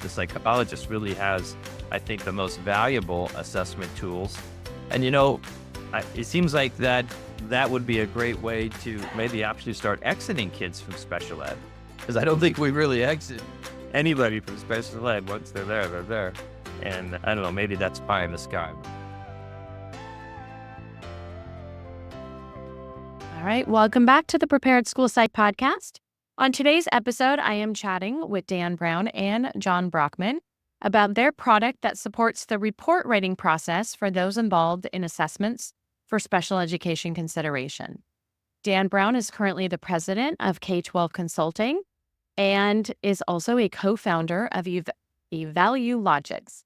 the psychologist really has, I think, the most valuable assessment tools. And, it seems like that would be a great way to maybe actually start exiting kids from special ed. Because I don't think we really exit anybody from special ed. Once they're there, they're there. And I don't know, maybe that's pie in the sky. All right, welcome back to the Prepared School Psych podcast. On today's episode, I am chatting with Dan Brown and John Brockman about their product that supports the report writing process for those involved in assessments for special education consideration. Dan Brown is currently the president of K-12 Consulting and is also a co-founder of EvaluLogix's.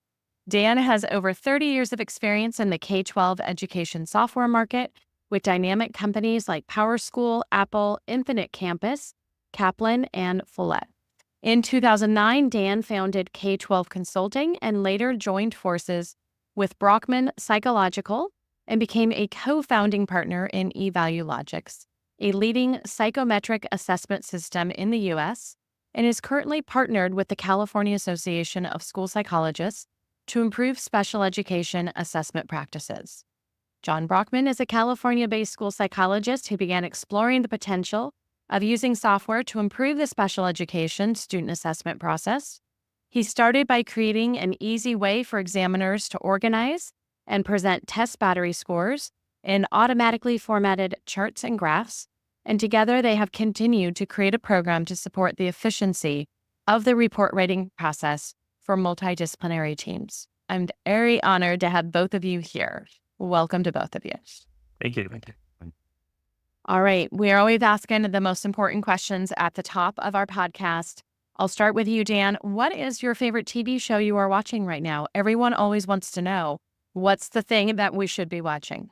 Dan has over 30 years of experience in the K-12 education software market with dynamic companies like PowerSchool, Apple, Infinite Campus, Kaplan, and Follett. In 2009, Dan founded K-12 Consulting and later joined forces with Brockman Psychological and became a co-founding partner in EvaluLogix's, a leading psychometric assessment system in the U.S., and is currently partnered with the California Association of School Psychologists to improve special education assessment practices. John Brockman is a California-based school psychologist who began exploring the potential of using software to improve the special education student assessment process. He started by creating an easy way for examiners to organize and present test battery scores in automatically formatted charts and graphs, and together they have continued to create a program to support the efficiency of the report writing process for multidisciplinary teams. I'm very honored to have both of you here. Welcome to both of you. Thank you. All right. We're always asking the most important questions at the top of our podcast. I'll start with you, Dan. What is your favorite TV show you are watching right now? Everyone always wants to know, what's the thing that we should be watching?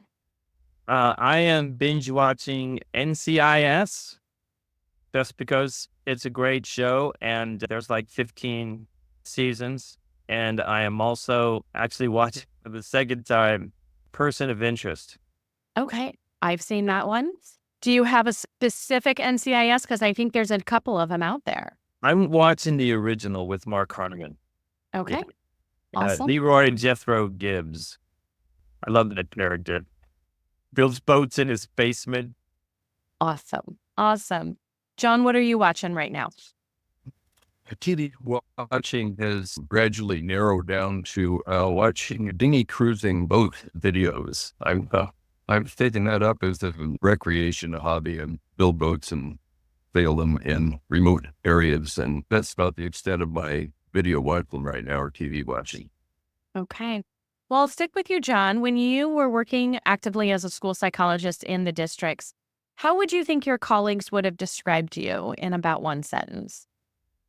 I am binge watching NCIS just because it's a great show and there's like 15 seasons. And I am also actually watching for the second time Person of Interest. Okay. I've seen that one. Do you have a specific NCIS? Because I think there's a couple of them out there. I'm watching the original with Mark Harmon. Okay. Awesome. Leroy Jethro Gibbs. I love that character. Builds boats in his basement. Awesome. John, what are you watching right now? TV watching has gradually narrowed down to watching dinghy cruising boat videos. I've taken that up as a recreation, a hobby, and build boats and sail them in remote areas. And that's about the extent of my video watching right now, or TV watching. Okay. Well, I'll stick with you, John. When you were working actively as a school psychologist in the districts, how would you think your colleagues would have described you in about one sentence?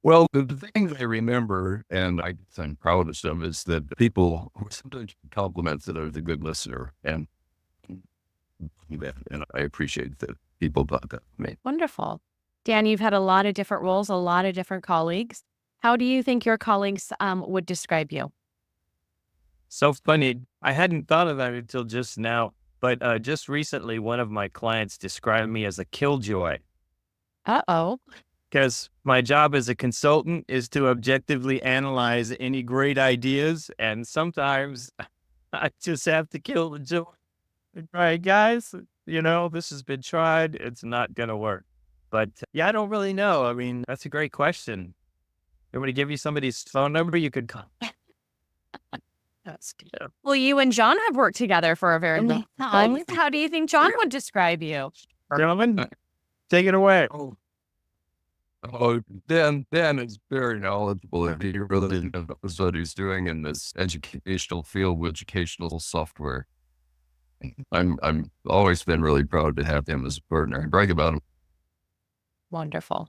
Well, the thing I remember, and I'm proudest of, is that people sometimes compliment that I was a good listener, and I appreciate that people thought that of me. Wonderful. Dan, you've had a lot of different roles, a lot of different colleagues. How do you think your colleagues would describe you? So funny. I hadn't thought of that until just now, but just recently, one of my clients described me as a killjoy. Uh-oh. Because my job as a consultant is to objectively analyze any great ideas. And sometimes I just have to kill the joy. Right, guys, this has been tried. It's not going to work. But yeah, I don't really know. I mean, that's a great question. You want me to give you somebody's phone number? You could call. That's cute. Well, you and John have worked together for a very long time. How do you think John would describe you? Gentlemen, take it away. Dan is very knowledgeable, and he really knows what he's doing in this educational field with educational software. I'm always been really proud to have him as a partner. I brag about him. Wonderful.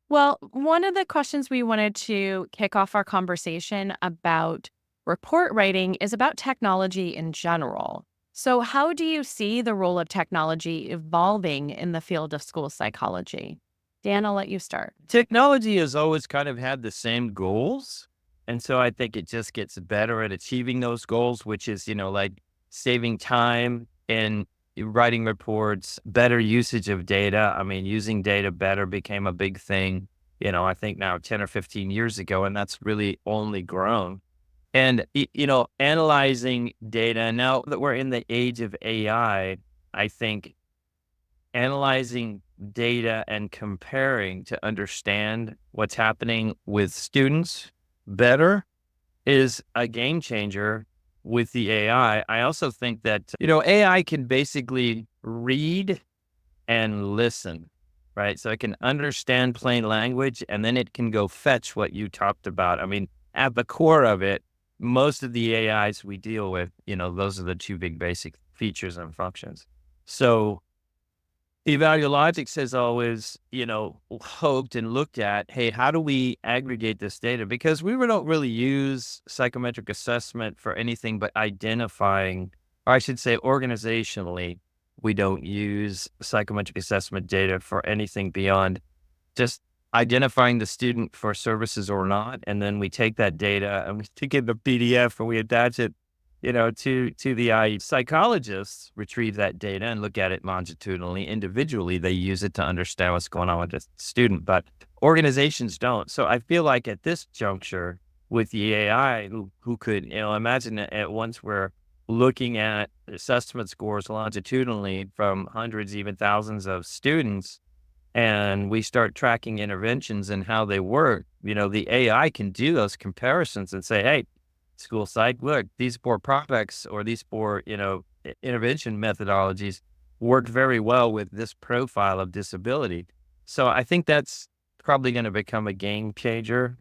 Well, one of the questions we wanted to kick off our conversation about report writing is about technology in general. So how do you see the role of technology evolving in the field of school psychology? Dan, I'll let you start. Technology has always kind of had the same goals. And so I think it just gets better at achieving those goals, which is, like saving time in writing reports, better usage of data. I mean, using data better became a big thing. I think now 10 or 15 years ago, and that's really only grown. And, analyzing data, now that we're in the age of I think analyzing data and comparing to understand what's happening with students better is a game changer with the AI. I also think that, AI can basically read and listen, right? So it can understand plain language and then it can go fetch what you talked about. I mean, at the core of it, most of the AIs we deal with, those are the two big basic features and functions. So EvaluLogix has always, hoped and looked at, hey, how do we aggregate this data? Because we don't really use psychometric assessment for anything but identifying, or I should say organizationally, we don't use psychometric assessment data for anything beyond just identifying the student for services or not. And then we take that data and we take it in a PDF and we attach it, to the IE. Psychologists retrieve that data and look at it longitudinally. Individually, they use it to understand what's going on with the student, but organizations don't. So I feel like at this juncture with the AI, who could, imagine at once we're looking at assessment scores longitudinally from hundreds, even thousands of students, and we start tracking interventions and how they work, the AI can do those comparisons and say, hey, school psych, look, these 4 products or these 4, intervention methodologies work very well with this profile of disability. So I think that's probably going to become a game changer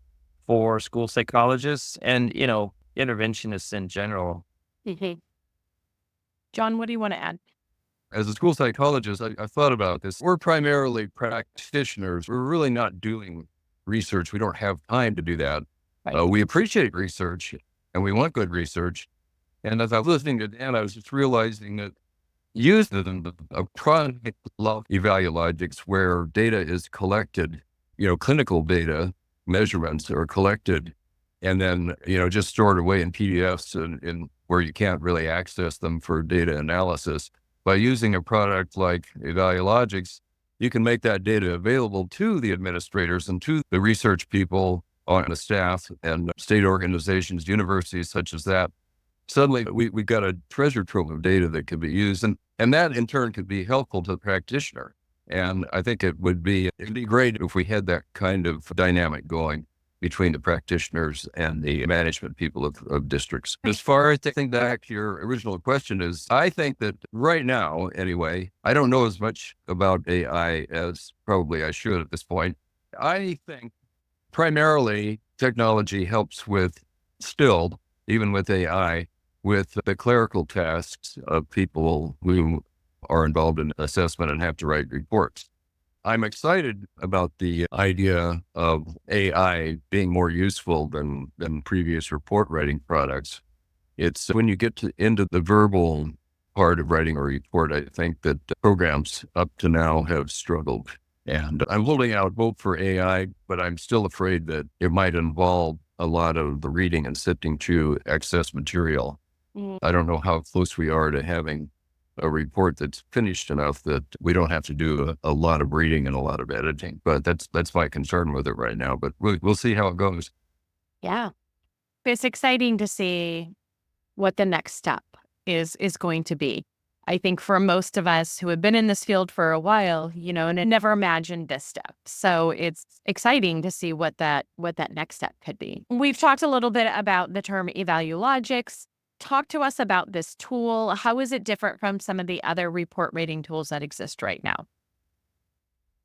for school psychologists and, interventionists in general. Mm-hmm. John, what do you want to add? As a school psychologist, I thought about this. We're primarily practitioners. We're really not doing research. We don't have time to do that. Right. We appreciate research and we want good research. And as I was listening to Dan, I was just realizing that using a product like EvaluLogix, where data is collected, clinical data measurements are collected and then, just stored away in PDFs and where you can't really access them for data analysis. By using a product like EvaluLogix, you can make that data available to the administrators and to the research people on the staff and state organizations, universities such as that. Suddenly, we've got a treasure trove of data that could be used, and that in turn could be helpful to the practitioner. And I think it'd be great if we had that kind of dynamic going between the practitioners and the management people of districts. As far as thinking back to your original question is, I think that right now, anyway, I don't know as much about AI as probably I should at this point. I think primarily technology helps with still, even with AI, with the clerical tasks of people who are involved in assessment and have to write reports. I'm excited about the idea of AI being more useful than previous report writing products. It's when you get into the verbal part of writing a report, I think that programs up to now have struggled. And I'm holding out hope for AI, but I'm still afraid that it might involve a lot of the reading and sifting through excess material. I don't know how close we are to having a report that's finished enough that we don't have to do a lot of reading and a lot of editing. But that's my concern with it right now. But we'll see how it goes. Yeah. It's exciting to see what the next step is going to be. I think for most of us who have been in this field for a while, and never imagined this step. So it's exciting to see what that next step could be. We've talked a little bit about the term EvaluLogix. Talk to us about this tool. How is it different from some of the other report rating tools that exist right now?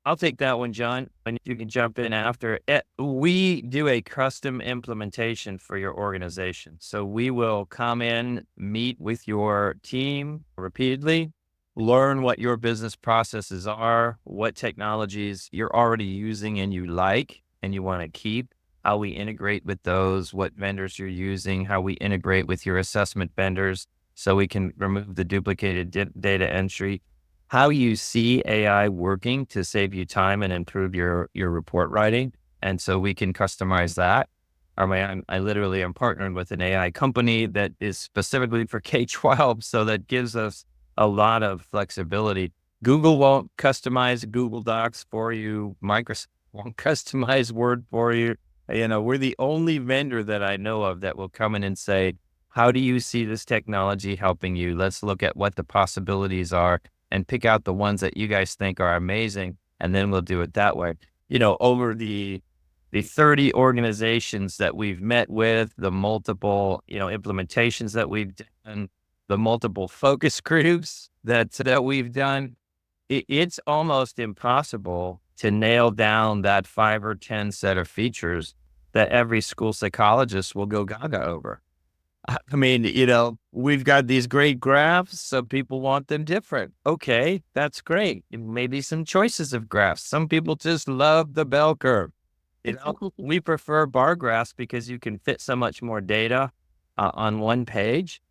I'll take that one, John, and you can jump in after. We do a custom implementation for your organization. So we will come in, meet with your team repeatedly, learn what your business processes are, what technologies you're already using and you like and you want to keep, how we integrate with those, what vendors you're using, how we integrate with your assessment vendors so we can remove the duplicated data entry, how you see AI working to save you time and improve your report writing. And so we can customize that. I literally am partnered with an AI company that is specifically for K-12. So that gives us a lot of flexibility. Google won't customize Google Docs for you. Microsoft one customized word for you. We're the only vendor that I know of that will come in and say, how do you see this technology helping you? Let's look at what the possibilities are and pick out the ones that you guys think are amazing. And then we'll do it that way. Over the 30 organizations that we've met with, the multiple, implementations that we've done, the multiple focus groups that we've done, it's almost impossible to nail down that 5 or 10 set of features that every school psychologist will go gaga over. I mean, we've got these great graphs. Some people want them different. Okay, that's great. Maybe some choices of graphs. Some people just love the bell curve. We prefer bar graphs because you can fit so much more data on one page.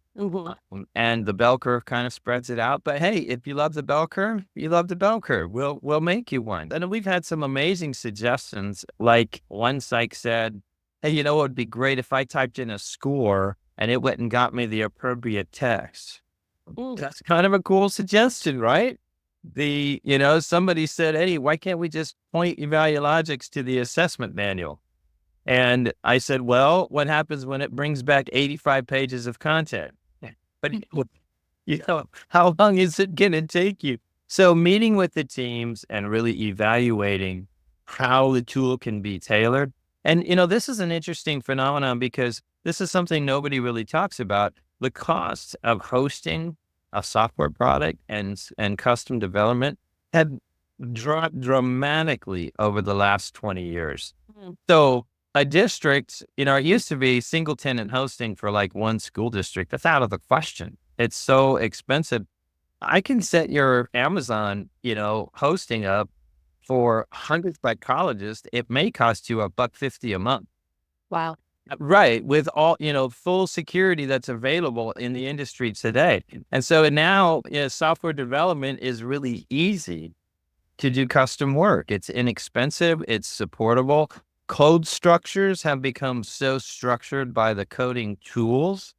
And the bell curve kind of spreads it out. But hey, if you love the bell curve, you love the bell curve. We'll make you one. And we've had some amazing suggestions. Like one psych said, hey, it would be great if I typed in a score and it went and got me the appropriate text. That's kind of a cool suggestion, right? Somebody said, hey, why can't we just point EvaluLogix to the assessment manual? And I said, well, what happens when it brings back 85 pages of content? But how long is it going to take you? So meeting with the teams and really evaluating how the tool can be tailored. And, this is an interesting phenomenon because this is something nobody really talks about. The cost of hosting a software product and custom development have dropped dramatically over the last 20 years. So a district, it used to be single tenant hosting for like one school district. That's out of the question. It's so expensive. I can set your Amazon, hosting up for hundreds by psychologists. It may cost you $1.50 a month. Wow. Right. With all, full security that's available in the industry today. And so now software development is really easy to do custom work. It's inexpensive. It's supportable. Code structures have become so structured by the coding tools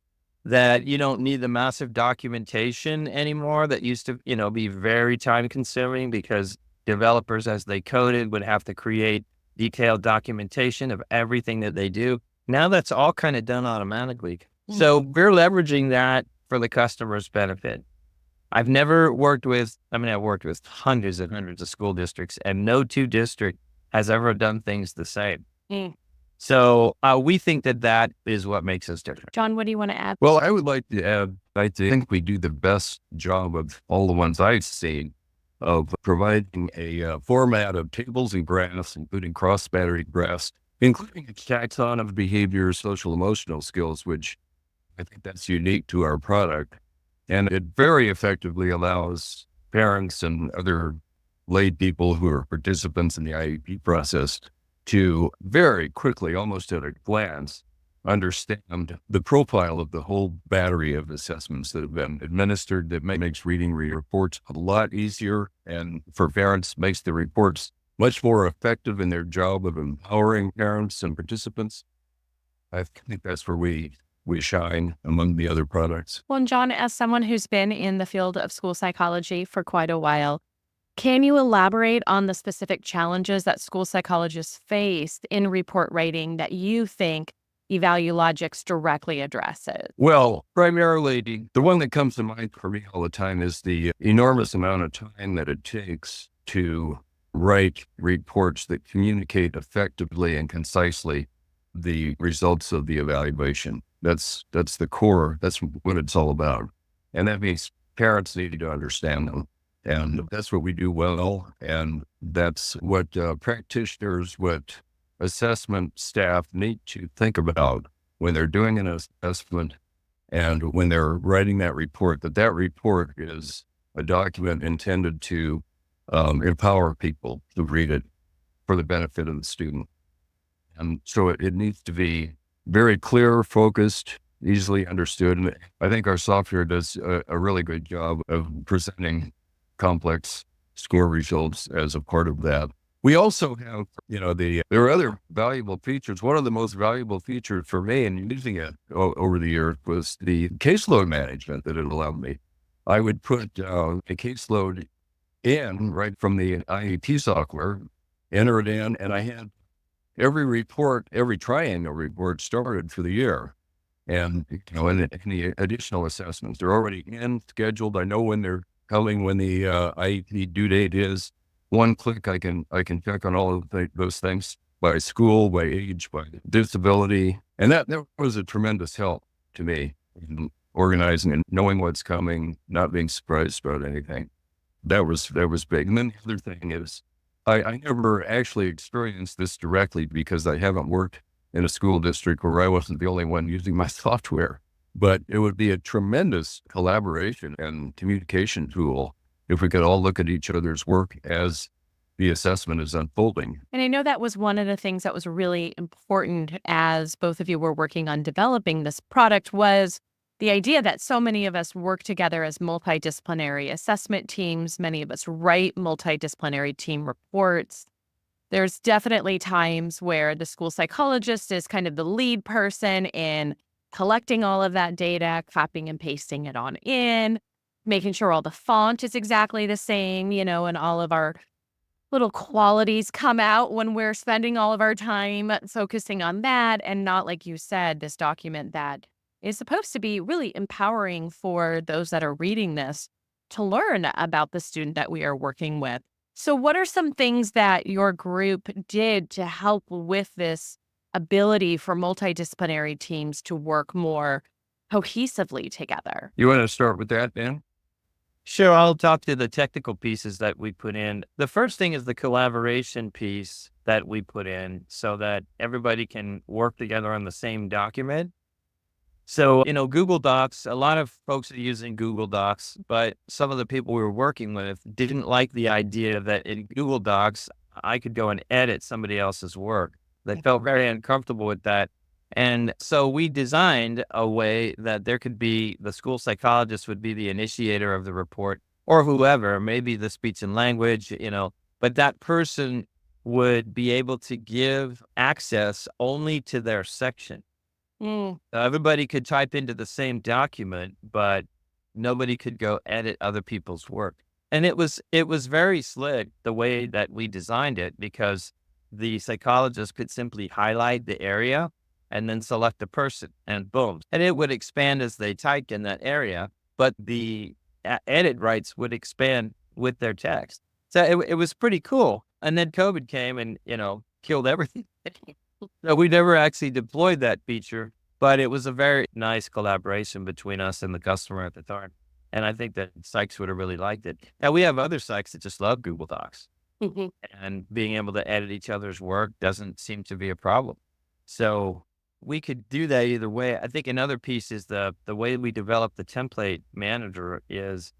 that you don't need the massive documentation anymore that used to, be very time consuming because developers, as they coded, would have to create detailed documentation of everything that they do. Now that's all kind of done automatically. So we're leveraging that for the customer's benefit. I've worked with hundreds and hundreds of school districts, and no two district has ever done things the same. So we think that is what makes us different. John, what do you want to add? Well, I would like to add, I think we do the best job of all the ones I've seen of providing a format of tables and graphs, including cross-battery graphs, including a taxon of behavior, social, emotional skills, which I think that's unique to our product. And it very effectively allows parents and other lay people who are participants in the IEP process to very quickly, almost at a glance, understand the profile of the whole battery of assessments that have been administered. That makes reading reports a lot easier, and for parents makes the reports much more effective in their job of empowering parents and participants. I think that's where we shine among the other products. Well, and John, as someone who's been in the field of school psychology for quite a while, can you elaborate on the specific challenges that school psychologists faced in report writing that you think EvaluLogix directly addresses? Well, primarily, the one that comes to mind for me all the time is the enormous amount of time that it takes to write reports that communicate effectively and concisely the results of the evaluation. That's the core. That's what it's all about. And that means parents need to understand them. And that's what we do well. And that's what practitioners, what assessment staff need to think about when they're doing an assessment and when they're writing that report, that report is a document intended to empower people to read it for the benefit of the student. And so it needs to be very clear, focused, easily understood. And I think our software does a really good job of presenting complex score results as a part of that. We also have, there are other valuable features. One of the most valuable features for me in using it over the years was the caseload management that it allowed me. I would put a caseload in right from the IEP software, enter it in, and I had every triennial report started for the year. And, any additional assessments, they're already scheduled. I know when they're coming, when the IEP due date is. One click, I can check on all of those things by school, by age, by disability. And that was a tremendous help to me in organizing and knowing what's coming, not being surprised about anything. That was big. And then the other thing is, I never actually experienced this directly because I haven't worked in a school district where I wasn't the only one using my software. But it would be a tremendous collaboration and communication tool if we could all look at each other's work as the assessment is unfolding. And I know that was one of the things that was really important as both of you were working on developing this product, was the idea that so many of us work together as multidisciplinary assessment teams. Many of us write multidisciplinary team reports. There's definitely times where the school psychologist is kind of the lead person in collecting all of that data, copying and pasting it on in, making sure all the font is exactly the same, and all of our little qualities come out when we're spending all of our time focusing on that, and not, like you said, this document that is supposed to be really empowering for those that are reading this to learn about the student that we are working with. So what are some things that your group did to help with this ability for multidisciplinary teams to work more cohesively together? You want to start with that, Dan? Sure, I'll talk to the technical pieces that we put in. The first thing is the collaboration piece that we put in so that everybody can work together on the same document. So, Google Docs, a lot of folks are using Google Docs, but some of the people we were working with didn't like the idea that in Google Docs, I could go and edit somebody else's work. They felt very uncomfortable with that. And so we designed a way that there could be, the school psychologist would be the initiator of the report, or whoever, maybe the speech and language, but that person would be able to give access only to their section. Everybody could type into the same document, but nobody could go edit other people's work. And it was very slick the way that we designed it, because the psychologist could simply highlight the area and then select the person, and boom. And it would expand as they typed in that area, but the edit rights would expand with their text. So it was pretty cool. And then COVID came and, killed everything. So we never actually deployed that feature, but it was a very nice collaboration between us and the customer at the time. And I think that psychs would have really liked it. Now, we have other psychs that just love Google Docs. And being able to edit each other's work doesn't seem to be a problem. So we could do that either way. I think another piece is the way we develop the template manager is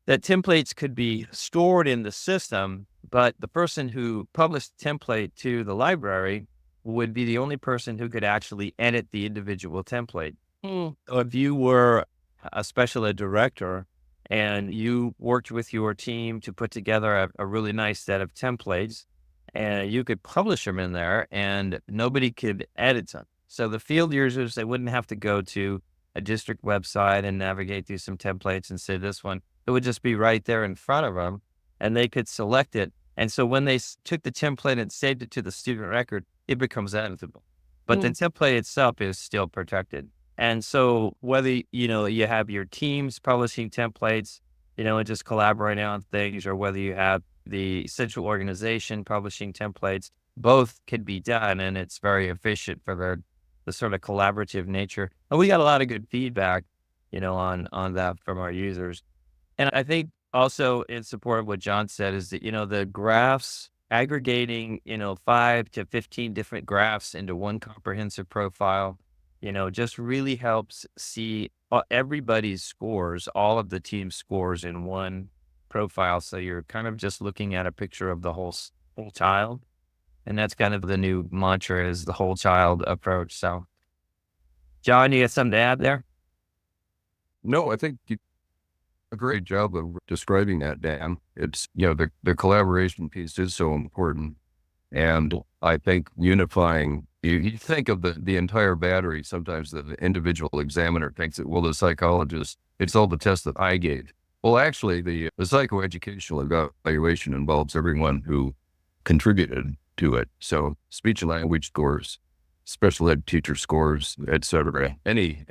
that templates could be stored in the system, but the person who published the template to the library would be the only person who could actually edit the individual template. So if you were a special ed director and you worked with your team to put together a really nice set of templates, and you could publish them in there and nobody could edit them. So the field users, they wouldn't have to go to a district website and navigate through some templates and say this one. It would just be right there in front of them and they could select it. And so when they took the template and saved it to the student record, it becomes editable. But the template itself is still protected. And so whether, you have your teams publishing templates, and just collaborating on things, or whether you have the central organization publishing templates, both can be done. And it's very efficient for the sort of collaborative nature. And we got a lot of good feedback, on that from our users. And I think also in support of what John said is that, the graphs, aggregating, 5 to 15 different graphs into one comprehensive profile, just really helps see everybody's scores, all of the team scores in one profile. So you're kind of just looking at a picture of the whole child. And that's kind of the new mantra, is the whole child approach. So John, you got something to add there? No, I think you did a great job of describing that, Dan. It's, the collaboration piece is so important. And I think unifying, you think of the entire battery. Sometimes the individual examiner thinks that, well, the psychologist, it's all the tests that I gave. Well, actually, the psychoeducational evaluation involves everyone who contributed to it. So speech and language scores, special ed teacher scores, et cetera. Any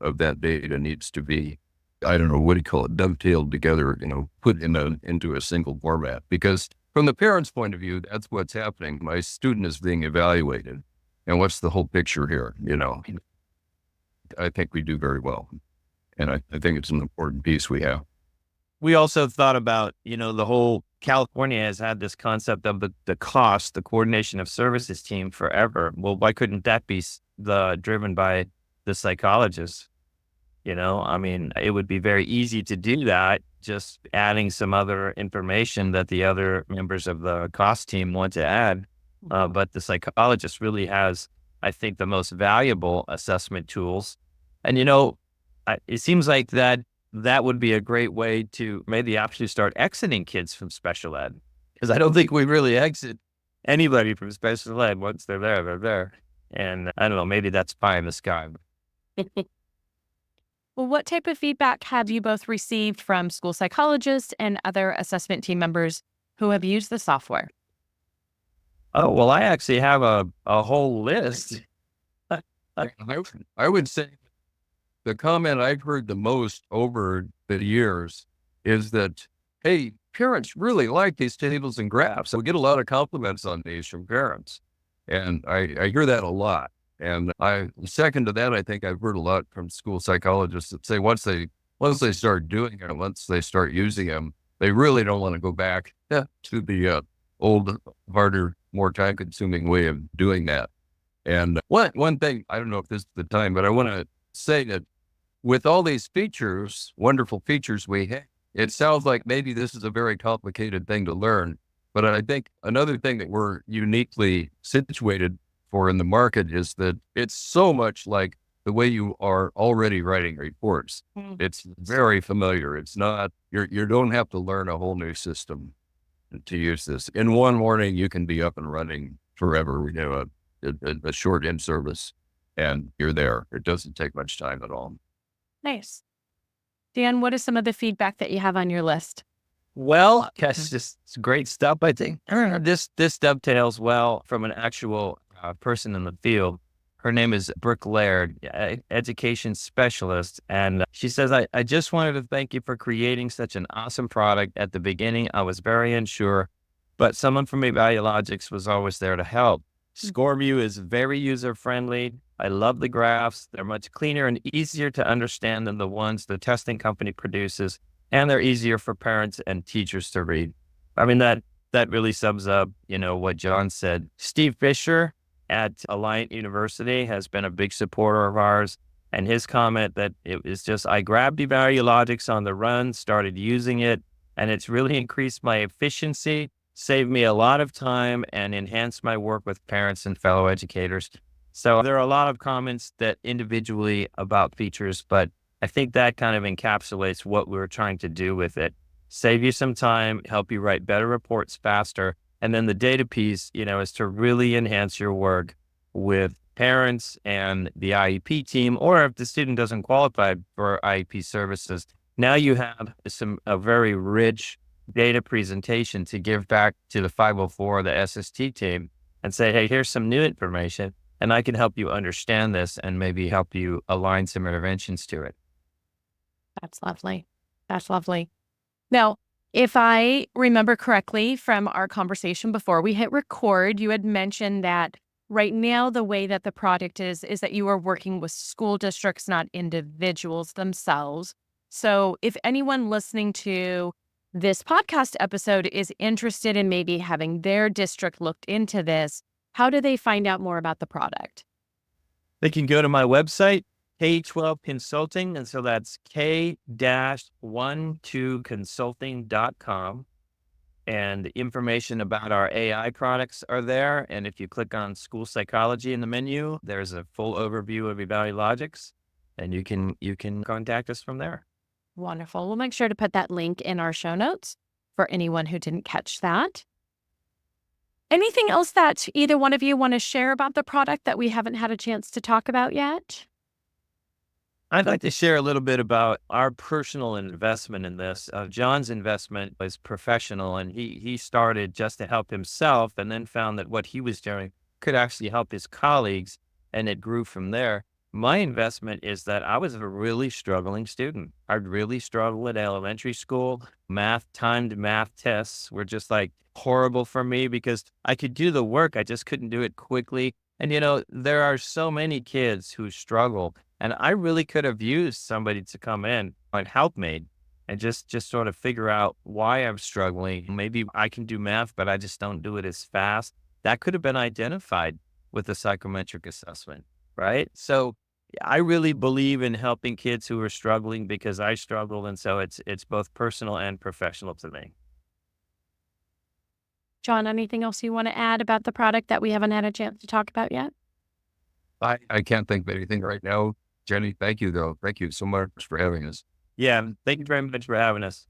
of that data needs to be, I don't know, what do you call it, dovetailed together, put into a single format. Because from the parent's point of view, that's what's happening. My student is being evaluated. And what's the whole picture here? I think we do very well. And I think it's an important piece we have. We also thought about, the whole California has had this concept of the cost, the coordination of services team forever. Well, why couldn't that be driven by the psychologist? It would be very easy to do that, just adding some other information that the other members of the cost team want to add. But the psychologist really has, I think, the most valuable assessment tools. And, it seems like that would be a great way to maybe actually start exiting kids from special ed. Because I don't think we really exit anybody from special ed. Once they're there, they're there. And I don't know, maybe that's pie in the sky. Well, what type of feedback have you both received from school psychologists and other assessment team members who have used the software? Oh, well, I actually have a whole list. I would say the comment I've heard the most over the years is that, hey, parents really like these tables and graphs. So we get a lot of compliments on these from parents. And I hear that a lot. And second to that, I think I've heard a lot from school psychologists that say once they start doing it, once they start using them, they really don't want to go back to the old, harder, more time-consuming way of doing that. And one thing, I don't know if this is the time, but I want to say that with all these features, wonderful features we have, it sounds like maybe this is a very complicated thing to learn. But I think another thing that we're uniquely situated for in the market is that it's so much like the way you are already writing reports. It's very familiar. It's not, you don't have to learn a whole new system to use this. In one morning, you can be up and running forever. We have a short in-service and you're there. It doesn't take much time at all. Nice. Dan, what is some of the feedback that you have on your list? Well, it's just great stuff, I think. This dovetails well from an actual person in the field. Her name is Brooke Laird, education specialist. And she says, I just wanted to thank you for creating such an awesome product. At the beginning, I was very unsure, but someone from EvaluLogix's was always there to help. ScoreView is very user-friendly. I love the graphs. They're much cleaner and easier to understand than the ones the testing company produces, and they're easier for parents and teachers to read. I mean, that really sums up, what John said. Steve Fisher at Alliant University has been a big supporter of ours, and his comment that it was just, I grabbed EvaluLogix's on the run, started using it, and it's really increased my efficiency, saved me a lot of time, and enhanced my work with parents and fellow educators. So there are a lot of comments that individually about features, but I think that kind of encapsulates what we're trying to do with it. Save you some time, help you write better reports faster. And then the data piece, is to really enhance your work with parents and the IEP team, or if the student doesn't qualify for IEP services, now you have a very rich data presentation to give back to the 504, the SST team, and say, hey, here's some new information, and I can help you understand this and maybe help you align some interventions to it. That's lovely. That's lovely. Now, if I remember correctly from our conversation before we hit record, you had mentioned that right now the way that the product is that you are working with school districts, not individuals themselves. So if anyone listening to this podcast episode is interested in maybe having their district looked into this, how do they find out more about the product? They can go to my website, K12 Consulting, and so that's K-12consulting.com. And information about our AI products are there. And if you click on school psychology in the menu, there's a full overview of EvaluLogix's, and you can contact us from there. Wonderful. We'll make sure to put that link in our show notes for anyone who didn't catch that. Anything else that either one of you want to share about the product that we haven't had a chance to talk about yet? I'd like to share a little bit about our personal investment in this. John's investment was professional, and he started just to help himself, and then found that what he was doing could actually help his colleagues, and it grew from there. My investment is that I was a really struggling student. I really struggled at elementary school. Timed math tests were just like horrible for me because I could do the work, I just couldn't do it quickly. And there are so many kids who struggle, and I really could have used somebody to come in and help me and just sort of figure out why I'm struggling. Maybe I can do math, but I just don't do it as fast. That could have been identified with the psychometric assessment, right? So I really believe in helping kids who are struggling because I struggle, and so it's both personal and professional to me. John, anything else you want to add about the product that we haven't had a chance to talk about yet? I can't think of anything right now. Jenny, thank you, though. Thank you so much for having us. Yeah, thank you very much for having us.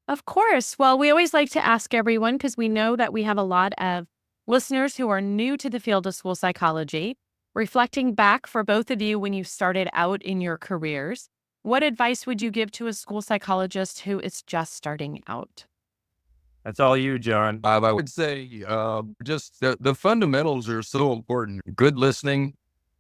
Of course. Well, we always like to ask everyone, because we know that we have a lot of listeners who are new to the field of school psychology. Reflecting back for both of you when you started out in your careers, what advice would you give to a school psychologist who is just starting out? That's all you, John. I would say just the fundamentals are so important. Good listening,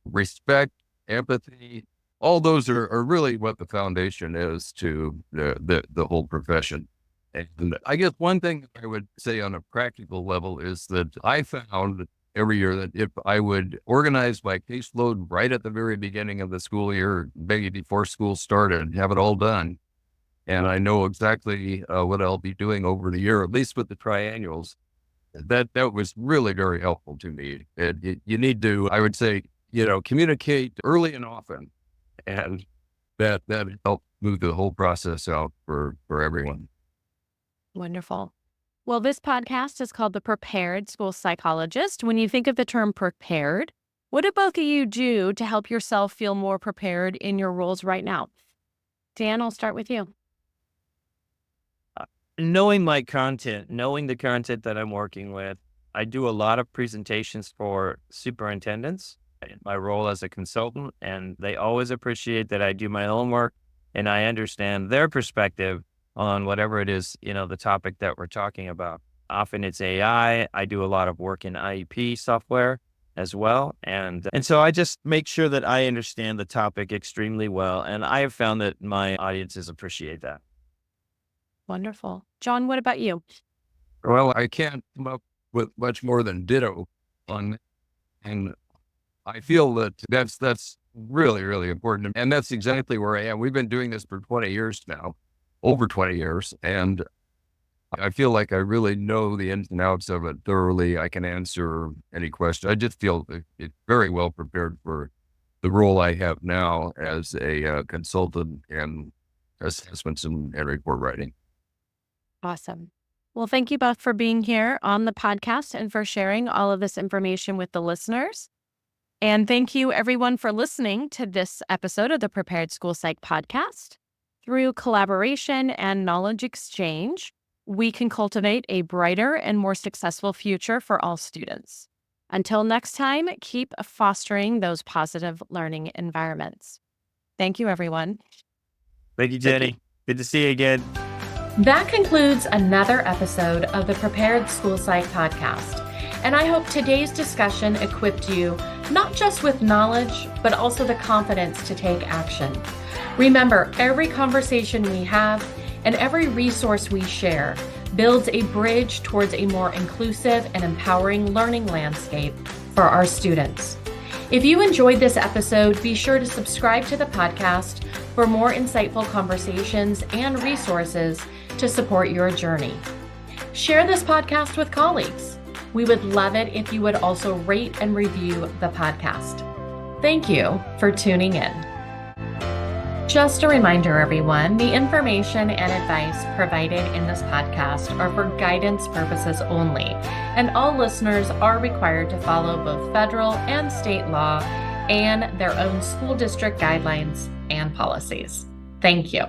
respect, empathy, all those are really what the foundation is to the whole profession. And I guess one thing I would say on a practical level is that I found every year that if I would organize my caseload right at the very beginning of the school year, maybe before school started, have it all done, and I know exactly what I'll be doing over the year, at least with the triennials, that was really very helpful to me. You need to, I would say, communicate early and often, and that helped move the whole process out for everyone. Wonderful. Well, this podcast is called the Prepared School Psychologist. When you think of the term prepared, what do both of you do to help yourself feel more prepared in your roles right now? Dan, I'll start with you. Knowing my content, knowing the content that I'm working with, I do a lot of presentations for superintendents in my role as a consultant, and they always appreciate that I do my homework and I understand their perspective on whatever it is, the topic that we're talking about. Often it's AI. I do a lot of work in IEP software as well. And so I just make sure that I understand the topic extremely well. And I have found that my audiences appreciate that. Wonderful. John, what about you? Well, I can't come up with much more than ditto on, and I feel that that's really, really important. And that's exactly where I am. We've been doing this for 20 years now, over 20 years. And I feel like I really know the ins and outs of it thoroughly. I can answer any question. I just feel very well prepared for the role I have now as a consultant in assessments and report writing. Awesome. Well, thank you both for being here on the podcast and for sharing all of this information with the listeners. And thank you, everyone, for listening to this episode of the Prepared School Psych podcast. Through collaboration and knowledge exchange, we can cultivate a brighter and more successful future for all students. Until next time, keep fostering those positive learning environments. Thank you, everyone. Thank you, Jenny. Good to see you again. That concludes another episode of the Prepared School Psych podcast. And I hope today's discussion equipped you not just with knowledge, but also the confidence to take action. Remember, every conversation we have and every resource we share builds a bridge towards a more inclusive and empowering learning landscape for our students. If you enjoyed this episode, be sure to subscribe to the podcast for more insightful conversations and resources to support your journey. Share this podcast with colleagues. We would love it if you would also rate and review the podcast. Thank you for tuning in. Just a reminder, everyone, the information and advice provided in this podcast are for guidance purposes only, and all listeners are required to follow both federal and state law and their own school district guidelines and policies. Thank you.